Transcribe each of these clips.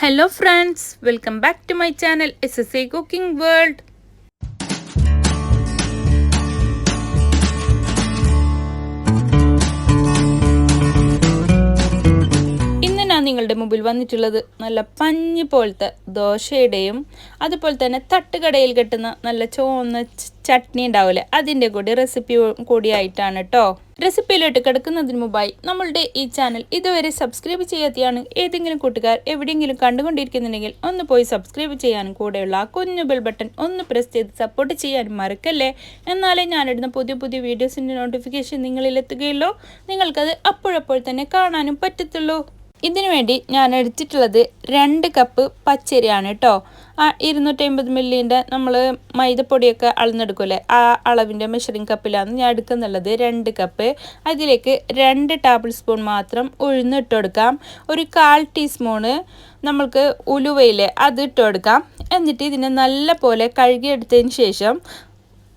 Hello friends, welcome back to my channel SSA Cooking World. ഇന്ന് ഞാൻ നിങ്ങളുടെ മുമ്പിൽ വന്നിട്ടുള്ളത് നല്ല പഞ്ഞി പോലത്തെ ദോശയുടെയും അതുപോലെ തന്നെ തട്ടുകടയിൽ കിട്ടുന്ന നല്ല ചുവന്ന ചട്നി ഉണ്ടാവില്ലേ അതിൻ്റെ കൂടി റെസിപ്പി കൂടിയായിട്ടാണ് കേട്ടോ. റെസിപ്പിയിലോട്ട് കിടക്കുന്നതിന് മുമ്പായി നമ്മളുടെ ഈ ചാനൽ ഇതുവരെ സബ്സ്ക്രൈബ് ചെയ്യാതെയാണ് ഏതെങ്കിലും കൂട്ടുകാർ എവിടെയെങ്കിലും കണ്ടുകൊണ്ടിരിക്കുന്നുണ്ടെങ്കിൽ ഒന്ന് പോയി സബ്സ്ക്രൈബ് ചെയ്യാനും കൂടെയുള്ള ആ കുഞ്ഞു ബെൽ ബട്ടൺ ഒന്ന് പ്രസ് ചെയ്ത് സപ്പോർട്ട് ചെയ്യാനും മറക്കല്ലേ. എന്നാലേ ഞാനിടുന്ന പുതിയ പുതിയ വീഡിയോസിൻ്റെ നോട്ടിഫിക്കേഷൻ നിങ്ങളിലെത്തുകയുള്ളൂ, നിങ്ങൾക്കത് അപ്പോഴപ്പോൾ തന്നെ കാണാനും പറ്റത്തുള്ളൂ. ഇതിനു വേണ്ടി ഞാൻ എടുത്തിട്ടുള്ളത് 2 കപ്പ് പച്ചരിയാണ് കേട്ടോ. 250 മില്ലിൻ്റെ നമ്മൾ മൈദപ്പൊടിയൊക്കെ അളന്നെടുക്കൂലേ, ആ അളവിൻ്റെ മെഷറിംഗ് കപ്പിലാണ് ഞാൻ എടുക്കുന്നുള്ളത്. 2 കപ്പ്. അതിലേക്ക് 2 ടേബിൾ സ്പൂൺ മാത്രം ഉഴുന്ന് ഇട്ട് കൊടുക്കാം. ഒരു 1/4 ടീസ്പൂണ് നമ്മൾക്ക് ഉലുവയിലെ അത് ഇട്ട് കൊടുക്കാം. എന്നിട്ട് ഇതിനെ നല്ല പോലെ കഴുകിയെടുത്തതിന് ശേഷം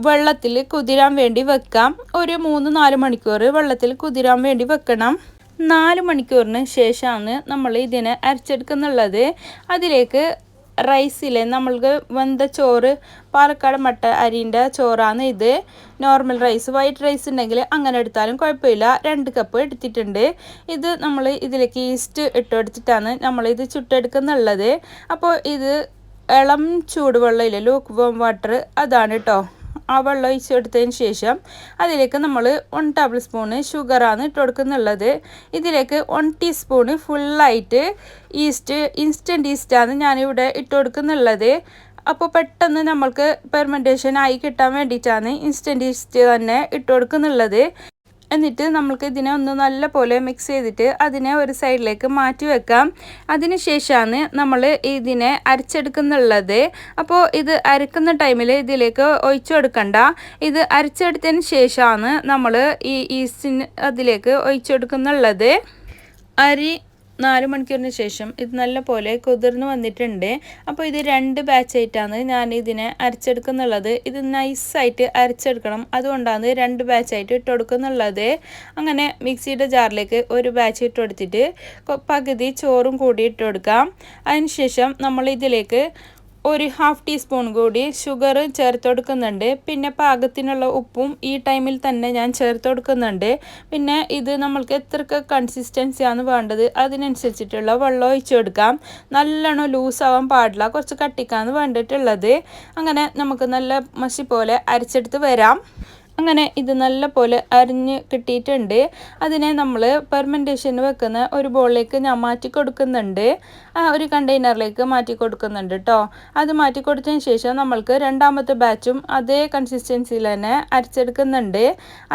വെള്ളത്തിൽ കുതിരാൻ വേണ്ടി വെക്കാം. ഒരു 3-4 മണിക്കൂർ വെള്ളത്തിൽ കുതിരാൻ വേണ്ടി വെക്കണം. 4 മണിക്കൂറിന് ശേഷമാണ് നമ്മൾ ഇതിനെ അരച്ചെടുക്കുന്നുള്ളത്. അതിലേക്ക് റൈസിലെ നമ്മൾക്ക് വെന്ത ചോറ്, പാലക്കാട് മട്ട അരിൻ്റെ ചോറാണ് ഇത്. നോർമൽ റൈസ്, വൈറ്റ് റൈസ് ഉണ്ടെങ്കിൽ അങ്ങനെ എടുത്താലും കുഴപ്പമില്ല. 2 കപ്പ് എടുത്തിട്ടുണ്ട്. ഇത് നമ്മൾ ഇതിലേക്ക് ഈസ്റ്റ് ഇട്ടെടുത്തിട്ടാണ് നമ്മളിത് ചുട്ടെടുക്കുന്നുള്ളത്. അപ്പോൾ ഇത് ഇളം ചൂടുവെള്ളമില്ലേ, ലൂക്ക് വാം വാട്ടർ, അതാണ് കേട്ടോ. ആ വെള്ളം ഒഴിച്ചെടുത്തതിന് ശേഷം അതിലേക്ക് നമ്മൾ 1 ടേബിൾ സ്പൂണ് ഷുഗറാണ് ഇട്ട് കൊടുക്കുന്നുള്ളത്. ഇതിലേക്ക് 1 ടീസ്പൂണ് ഫുള്ളായിട്ട് ഈസ്റ്റ്, ഇൻസ്റ്റൻറ്റ് ഈസ്റ്റാണ് ഞാനിവിടെ ഇട്ട് കൊടുക്കുന്നുള്ളത്. അപ്പോൾ പെട്ടെന്ന് നമ്മൾക്ക് ഫെർമെൻറ്റേഷൻ ആയി കിട്ടാൻ വേണ്ടിയിട്ടാണ് ഇൻസ്റ്റൻറ്റ് ഈസ്റ്റ് തന്നെ ഇട്ട് കൊടുക്കുന്നുള്ളത്. എന്നിട്ട് നമ്മൾക്ക് ഇതിനെ ഒന്ന് നല്ല പോലെ മിക്സ് ചെയ്തിട്ട് അതിനെ ഒരു സൈഡിലേക്ക് മാറ്റി വെക്കാം. അതിന് ശേഷമാണ് നമ്മൾ ഇതിനെ അരച്ചെടുക്കുന്നുള്ളത്. അപ്പോൾ ഇത് അരക്കുന്ന ടൈമിൽ ഇതിലേക്ക് ഒഴിച്ചു കൊടുക്കണ്ട. ഇത് അരച്ചെടുത്തതിന് ശേഷമാണ് നമ്മൾ ഈ ഈസ്റ്റിന് അതിലേക്ക് ഒഴിച്ചു കൊടുക്കുന്നുള്ളത്. അരി 4 മണിക്കൂറിന് ശേഷം ഇത് നല്ല പോലെ കുതിർന്ന് വന്നിട്ടുണ്ട്. അപ്പോൾ ഇത് 2 ബാച്ചായിട്ടാണ് ഞാൻ ഇതിനെ അരച്ചെടുക്കുന്നുള്ളത്. ഇത് നൈസായിട്ട് അരച്ചെടുക്കണം, അതുകൊണ്ടാണ് 2 ബാച്ചായിട്ട് ഇട്ട് കൊടുക്കുന്നുള്ളത്. അങ്ങനെ മിക്സിയുടെ ജാറിലേക്ക് ഒരു ബാച്ച് ഇട്ട് കൊടുത്തിട്ട് പകുതി ചോറും കൂടി ഇട്ട് കൊടുക്കാം. അതിനുശേഷം നമ്മൾ ഇതിലേക്ക് ഒരു 1/2 ടീസ്പൂൺ കൂടി ഷുഗർ ചേർത്ത് കൊടുക്കുന്നുണ്ട്. പിന്നെ പാകത്തിനുള്ള ഉപ്പും ഈ ടൈമിൽ തന്നെ ഞാൻ ചേർത്ത് കൊടുക്കുന്നുണ്ട്. പിന്നെ ഇത് നമ്മൾക്ക് എത്രക്ക് കൺസിസ്റ്റൻസിയാണ് വേണ്ടത് അതിനനുസരിച്ചിട്ടുള്ള വെള്ളം ഒഴിച്ചു കൊടുക്കാം. നല്ലോണം ലൂസാവാൻ പാടില്ല, കുറച്ച് കട്ടിക്കാണ് വേണ്ടിയിട്ടുള്ളത്. അങ്ങനെ നമുക്ക് നല്ല മഷി പോലെ അരച്ചെടുത്ത് വരാം. അങ്ങനെ ഇത് നല്ല പോലെ അരിഞ്ഞ് കിട്ടിയിട്ടുണ്ട്. അതിനെ നമ്മൾ ഫെർമെൻറ്റേഷന് വെക്കുന്ന ഒരു ബോളിലേക്ക് ഞാൻ മാറ്റി കൊടുക്കുന്നുണ്ട്. ഒരു കണ്ടെയ്നറിലേക്ക് മാറ്റി കൊടുക്കുന്നുണ്ട് കേട്ടോ. അത് മാറ്റി കൊടുത്തതിന് ശേഷം നമ്മൾക്ക് രണ്ടാമത്തെ ബാച്ചും അതേ കൺസിസ്റ്റൻസിയിൽ തന്നെ അരച്ചെടുക്കുന്നുണ്ട്.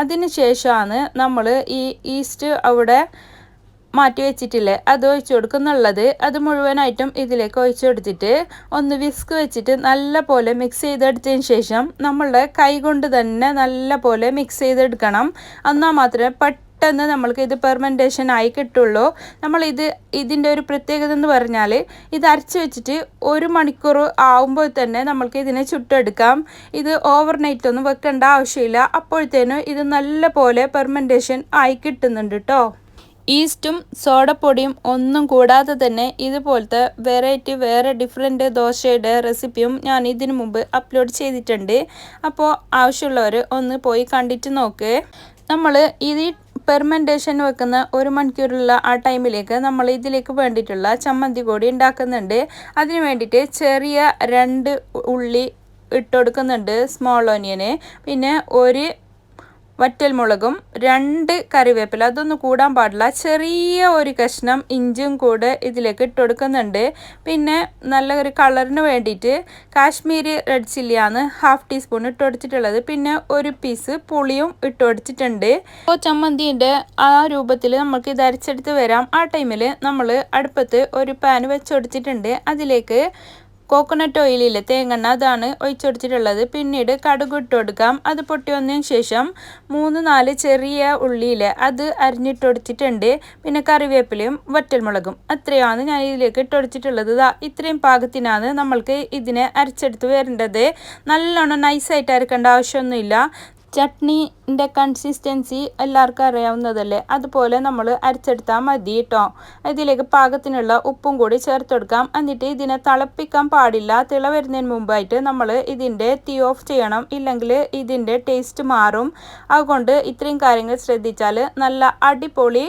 അതിന് ശേഷമാണ് നമ്മൾ ഈ ഈസ്റ്റ് അവിടെ മാറ്റി വെച്ചിട്ടില്ലേ അത് ഒഴിച്ചു കൊടുക്കുന്നുള്ളത്. അത് മുഴുവനായിട്ടും ഇതിലേക്ക് ഒഴിച്ചു കൊടുത്തിട്ട് ഒന്ന് വിസ്ക് വെച്ചിട്ട് നല്ല പോലെ മിക്സ് ചെയ്തെടുത്തതിന് ശേഷം നമ്മളുടെ കൈ കൊണ്ട് തന്നെ നല്ല പോലെ മിക്സ് ചെയ്തെടുക്കണം. എന്നാൽ മാത്രമേ പെട്ടെന്ന് നമ്മൾക്ക് ഇത് ഫെർമെൻറ്റേഷൻ ആയി കിട്ടുള്ളൂ. ഇതിൻ്റെ ഒരു പ്രത്യേകത എന്ന് പറഞ്ഞാൽ ഇത് അരച്ച് വെച്ചിട്ട് 1 മണിക്കൂർ ആവുമ്പോൾ തന്നെ നമ്മൾക്ക് ഇതിനെ ചുട്ടെടുക്കാം. ഇത് ഓവർനൈറ്റ് ഒന്നും വെക്കേണ്ട ആവശ്യമില്ല. അപ്പോഴത്തേനും ഇത് നല്ല പോലെ ഫെർമെൻറ്റേഷൻ ആയി കിട്ടുന്നുണ്ട് കേട്ടോ. ഈസ്റ്റും സോഡപ്പൊടിയും ഒന്നും കൂടാതെ തന്നെ ഇതുപോലത്തെ വെറൈറ്റി വേറെ ഡിഫറെൻറ്റ് ദോശയുടെ റെസിപ്പിയും ഞാൻ ഇതിനു മുമ്പ് അപ്ലോഡ് ചെയ്തിട്ടുണ്ട്. അപ്പോൾ ആവശ്യമുള്ളവർ ഒന്ന് പോയി കണ്ടിട്ട് നോക്ക്. നമ്മൾ ഈ ഫെർമെൻറ്റേഷൻ വെക്കുന്ന 1 മണിക്കൂറുള്ള ആ ടൈമിലേക്ക് നമ്മൾ ഇതിലേക്ക് വേണ്ടിയിട്ടുള്ള ചമ്മന്തി കൂടി ഉണ്ടാക്കുന്നുണ്ട്. അതിന് വേണ്ടിയിട്ട് ചെറിയ 2 ഉള്ളി ഇട്ട് കൊടുക്കുന്നുണ്ട്, സ്മോൾ ഓനിയന്. പിന്നെ 1 വറ്റൽമുളകും 2 കറിവേപ്പില, അതൊന്നും കൂടാൻ പാടില്ല. ചെറിയ ഒരു കഷ്ണം ഇഞ്ചിയും കൂടെ ഇതിലേക്ക് ഇട്ട് കൊടുക്കുന്നുണ്ട്. പിന്നെ നല്ല ഒരു കളറിന് വേണ്ടിയിട്ട് കാശ്മീരി റെഡ് ചില്ലിയാണ് 1/2 ടീസ്പൂൺ ഇട്ട് കൊടുത്തിട്ടുള്ളത്. പിന്നെ 1 പീസ് പുളിയും ഇട്ട് കൊടുത്തിട്ടുണ്ട്. അപ്പോൾ ചമ്മന്തിൻ്റെ ആ രൂപത്തിൽ നമുക്ക് ഇത് അരച്ചെടുത്ത് വരാം. ആ ടൈമിൽ നമ്മൾ അടുപ്പത്ത് ഒരു പാൻ വെച്ച് കൊടുത്തിട്ടുണ്ട്. അതിലേക്ക് കോക്കനട്ട് ഓയിലില്ലേ, തേങ്ങെണ്ണ, അതാണ് ഒഴിച്ചെടുത്തിട്ടുള്ളത്. പിന്നീട് കടുക് ഇട്ട് കൊടുക്കാം. അത് പൊട്ടി വന്നതിന് ശേഷം 3-4 ചെറിയ ഉള്ളിയില്ലേ അത് അരിഞ്ഞിട്ട് കൊടുത്തിട്ടുണ്ട്. പിന്നെ കറിവേപ്പിലയും വറ്റൽമുളകും, അത്രയാണ് ഞാൻ ഇതിലേക്ക് ഇട്ട് കൊടുത്തിട്ടുള്ളത്. ഇത്രയും പാകത്തിനാണ് നമ്മൾക്ക് ഇതിനെ അരച്ചെടുത്ത് വരേണ്ടത്. നല്ലോണം നൈസായിട്ട് അരക്കേണ്ട ആവശ്യമൊന്നുമില്ല. ചട്നീൻ്റെ കൺസിസ്റ്റൻസി എല്ലാവർക്കും അറിയാവുന്നതല്ലേ, അതുപോലെ നമ്മൾ അരച്ചെടുത്താൽ മതി കേട്ടോ. ഇതിലേക്ക് പാകത്തിനുള്ള ഉപ്പും കൂടി ചേർത്ത് കൊടുക്കാം. എന്നിട്ട് ഇതിനെ തിളപ്പിക്കാൻ പാടില്ല. തിള വരുന്നതിന് മുമ്പായിട്ട് നമ്മൾ ഇതിൻ്റെ തീ ഓഫ് ചെയ്യണം, ഇല്ലെങ്കിൽ ഇതിൻ്റെ ടേസ്റ്റ് മാറും. അതുകൊണ്ട് ഇത്രയും കാര്യങ്ങൾ ശ്രദ്ധിച്ചാൽ നല്ല അടിപൊളി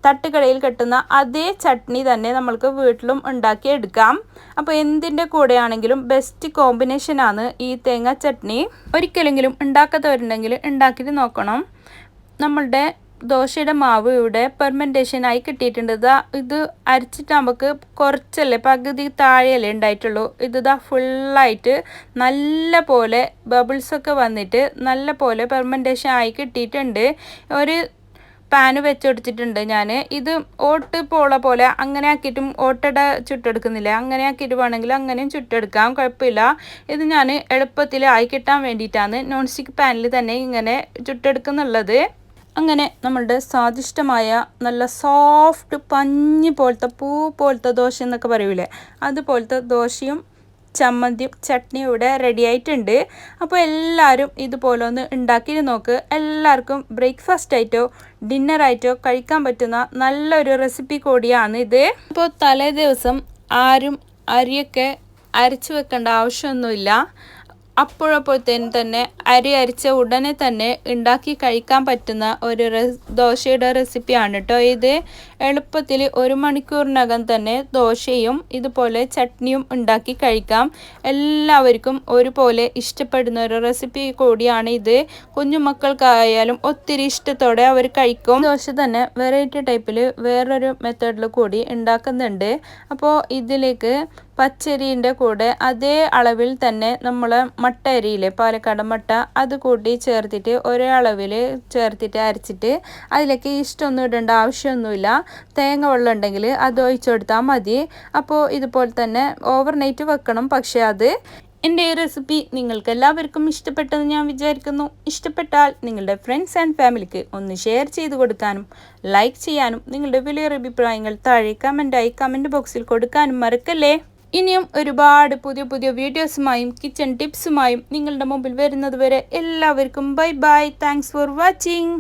തട്ടുകടയിൽ കിട്ടുന്ന അതേ ചട്നി തന്നെ നമ്മൾക്ക് വീട്ടിലും ഉണ്ടാക്കിയെടുക്കാം. അപ്പോൾ എന്തിൻ്റെ കൂടെയാണെങ്കിലും ബെസ്റ്റ് കോമ്പിനേഷനാണ് ഈ തേങ്ങ ചട്നി. ഒരിക്കലെങ്കിലും ഉണ്ടാക്കാത്തവരുണ്ടെങ്കിൽ ഉണ്ടാക്കിയിട്ട് നോക്കണം. നമ്മളുടെ ദോശയുടെ മാവ് ഇവിടെ പെർമെൻറ്റേഷനായി കിട്ടിയിട്ടുണ്ട്. ഇത് അരച്ചിട്ട് നമുക്ക് കുറച്ചല്ലേ, പകുതി താഴെയല്ലേ ഉണ്ടായിട്ടുള്ളൂ. ഇത് ഫുള്ളായിട്ട് നല്ല പോലെ ബബിൾസൊക്കെ വന്നിട്ട് നല്ല പോലെ പെർമെൻറ്റേഷൻ ആയി കിട്ടിയിട്ടുണ്ട്. ഒരു പാന് വെച്ചെടുത്തിട്ടുണ്ട് ഞാൻ. ഇത് ഓട്ട് പോള പോലെ അങ്ങനെ ആക്കിയിട്ടും ഓട്ടട ചുട്ടെടുക്കുന്നില്ല, അങ്ങനെ ആക്കിയിട്ട് വേണമെങ്കിൽ അങ്ങനെയും ചുട്ടെടുക്കാം, കുഴപ്പമില്ല. ഇത് ഞാൻ എളുപ്പത്തിൽ ആയി കിട്ടാൻ വേണ്ടിയിട്ടാണ് നോൺ സ്റ്റിക്ക് പാനിൽ തന്നെ ഇങ്ങനെ ചുട്ടെടുക്കുന്നുള്ളത്. അങ്ങനെ നമ്മളുടെ സ്വാദിഷ്ടമായ നല്ല സോഫ്റ്റ് പഞ്ഞി പോലത്തെ പൂ പോലത്തെ ദോശ എന്നൊക്കെ പറയൂലേ, അതുപോലത്തെ ദോശയും ചമ്മന്തിയും ചട്നിയും ഇവിടെ റെഡി ആയിട്ടുണ്ട്. അപ്പോൾ എല്ലാവരും ഇതുപോലെ ഒന്ന് ഉണ്ടാക്കി നോക്ക്. എല്ലാവർക്കും ബ്രേക്ക്ഫാസ്റ്റ് ആയിട്ടോ ഡിന്നറായിട്ടോ കഴിക്കാൻ പറ്റുന്ന നല്ലൊരു റെസിപ്പി കൂടിയാണ് ഇത്. അപ്പോൾ തലേ ദിവസം ആരും അരിയൊക്കെ അരച്ച് വെക്കേണ്ട ആവശ്യമൊന്നുമില്ല. അപ്പോഴപ്പോഴത്തേനും തന്നെ അരി അരിച്ച ഉടനെ തന്നെ ഉണ്ടാക്കി കഴിക്കാൻ പറ്റുന്ന ഒരു ദോശയുടെ റെസിപ്പിയാണ് കേട്ടോ ഇത്. എളുപ്പത്തിൽ 1 മണിക്കൂറിനകം തന്നെ ദോശയും ഇതുപോലെ ചട്നിയും ഉണ്ടാക്കി കഴിക്കാം. എല്ലാവർക്കും ഒരുപോലെ ഇഷ്ടപ്പെടുന്ന ഒരു റെസിപ്പി കൂടിയാണ് ഇത്. കുഞ്ഞുമക്കൾക്കായാലും ഒത്തിരി ഇഷ്ടത്തോടെ അവർ കഴിക്കും. ദോശ തന്നെ വെറൈറ്റി ടൈപ്പിൽ വേറൊരു മെത്തേഡിൽ കൂടി ഉണ്ടാക്കുന്നുണ്ട്. അപ്പോൾ ഇതിലേക്ക് പച്ചരീൻ്റെ കൂടെ അതേ അളവിൽ തന്നെ നമ്മൾ മട്ട അരിയില്ലേ, പാലക്കാട് മട്ട, അത് കൂട്ടി ചേർത്തിട്ട് ഒരേ അളവിൽ ചേർത്തിട്ട് അരച്ചിട്ട് അതിലേക്ക് ഇഷ്ടമൊന്നും ഇടേണ്ട ആവശ്യമൊന്നുമില്ല. തേങ്ങ വെള്ളം ഉണ്ടെങ്കിൽ അത് ഒഴിച്ചെടുത്താൽ മതി. അപ്പോൾ ഇതുപോലെ തന്നെ ഓവർനൈറ്റ് വെക്കണം. പക്ഷേ എൻ്റെ ഈ റെസിപ്പി നിങ്ങൾക്ക് എല്ലാവർക്കും ഇഷ്ടപ്പെട്ടെന്ന് ഞാൻ വിചാരിക്കുന്നു. ഇഷ്ടപ്പെട്ടാൽ നിങ്ങളുടെ ഫ്രണ്ട്സ് ആൻഡ് ഫാമിലിക്ക് ഒന്ന് ഷെയർ ചെയ്ത് കൊടുക്കാനും ലൈക്ക് ചെയ്യാനും നിങ്ങളുടെ വലിയൊരു അഭിപ്രായങ്ങൾ താഴെ കമൻറ്റ് ബോക്സിൽ കൊടുക്കാനും മറക്കല്ലേ. ഇനിയും ഒരുപാട് പുതിയ വീഡിയോസുമായും കിച്ചൺ ടിപ്സുമായും നിങ്ങളുടെ മുമ്പിൽ വരുന്നത് വരെ എല്ലാവർക്കും bye bye. Thanks for watching.